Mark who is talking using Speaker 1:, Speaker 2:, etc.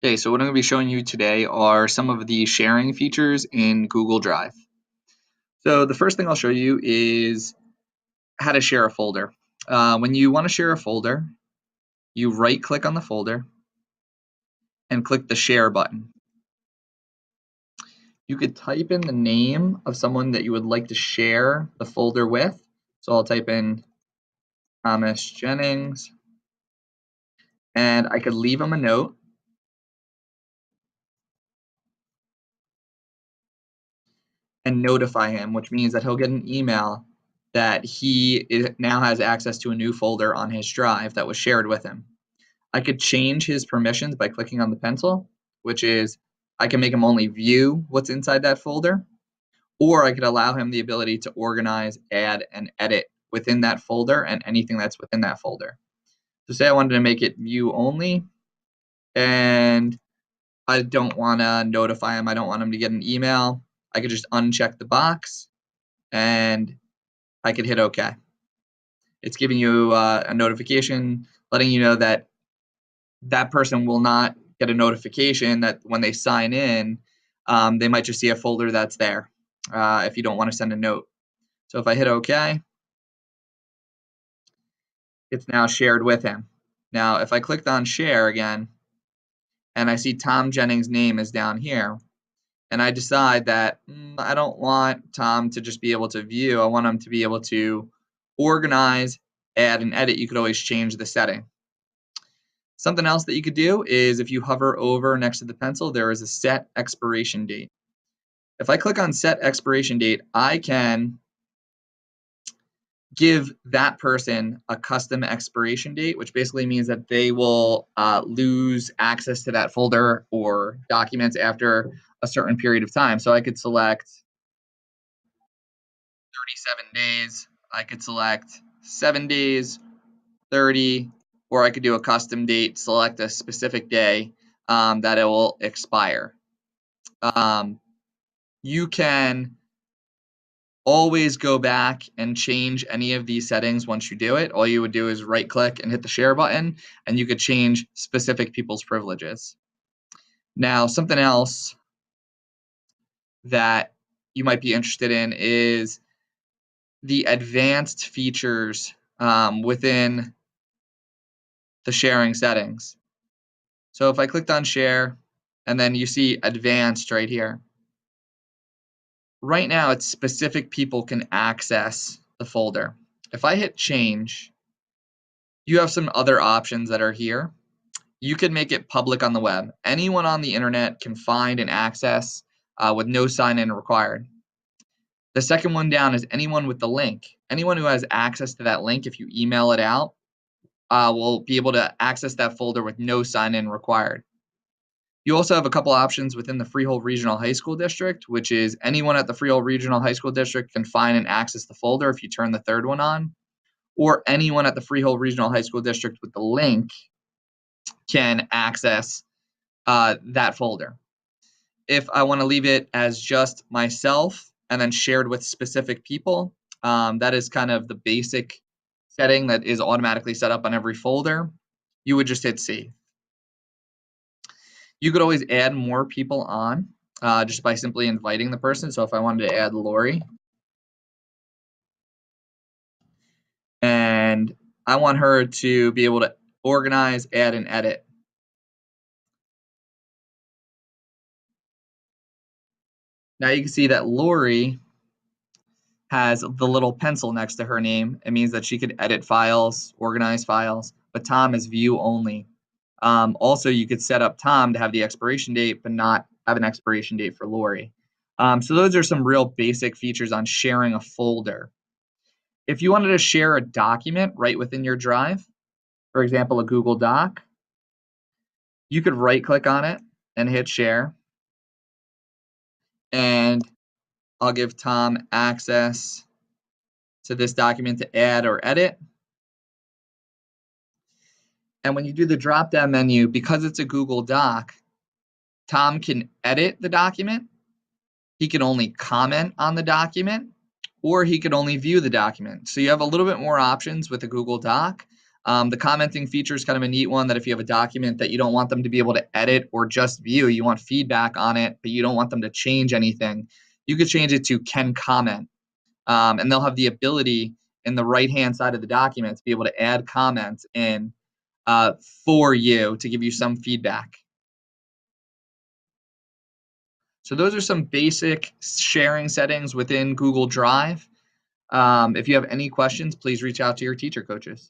Speaker 1: Okay, so what I'm going to be showing you today are some of the sharing features in Google Drive. So the first thing I'll show you is how to share a folder. When you want to share a folder, you right-click on the folder and click the Share button. You could type in the name of someone that you would like to share the folder with. So I'll type in Thomas Jennings, and I could leave him a note. And notify him, which means that he'll get an email that now has access to a new folder on his drive that was shared with him. I could change his permissions by clicking on the pencil, which is I can make him only view what's inside that folder, or I could allow him the ability to organize, add, and edit within that folder and anything that's within that folder. So say I wanted to make it view only, and I don't want to notify him. I don't want him to get an email. I could just uncheck the box and I could hit OK. It's giving you a notification letting you know that that person will not get a notification that when they sign in, they might just see a folder that's there if you don't want to send a note. So if I hit OK, it's now shared with him. Now, if I clicked on share again, and I see Tom Jennings' name is down here, and I decide that I don't want Tom to just be able to view, I want him to be able to organize, add, and edit. You could always change the setting. Something else that you could do is if you hover over next to the pencil, there is a set expiration date. If I click on set expiration date, I can give that person a custom expiration date, which basically means that they will lose access to that folder or documents after a certain period of time. So I could select 37 days, I could select 7 days, 30, or I could do a custom date, select a specific day that it will expire. You can always go back and change any of these settings once you do it. All you would do is right click and hit the share button, and you could change specific people's privileges. Now, something else that you might be interested in is the advanced features within the sharing settings. So if I clicked on share and then you see advanced right here, right now it's specific people can access the folder. If I hit change, you have some other options that are here. You can make it public on the web. Anyone on the internet can find and access with no sign-in required. The second one down is anyone with the link. Anyone who has access to that link, if you email it out, will be able to access that folder with no sign-in required. You also have a couple options within the Freehold Regional High School District, which is anyone at the Freehold Regional High School District can find and access the folder if you turn the third one on, or anyone at the Freehold Regional High School District with the link can access that folder. If I want to leave it as just myself and then shared with specific people, that is kind of the basic setting that is automatically set up on every folder. You would just hit save. You could always add more people on just by simply inviting the person. So if I wanted to add Lori, and I want her to be able to organize, add, and edit. Now you can see that Lori has the little pencil next to her name. It means that she could edit files, organize files, but Tom is view only. Also, you could set up Tom to have the expiration date, but not have an expiration date for Lori. So those are some real basic features on sharing a folder. If you wanted to share a document right within your drive, for example, a Google Doc, you could right click on it and hit share. And I'll give Tom access to this document to add or edit. And when you do the drop-down menu, because it's a Google Doc, Tom can edit the document, he can only comment on the document, or he can only view the document. So you have a little bit more options with a Google Doc. The commenting feature is kind of a neat one that if you have a document that you don't want them to be able to edit or just view, you want feedback on it, but you don't want them to change anything, you could change it to can comment. And they'll have the ability in the right-hand side of the document to be able to add comments in for you to give you some feedback. So those are some basic sharing settings within Google Drive. If you have any questions, please reach out to your teacher coaches.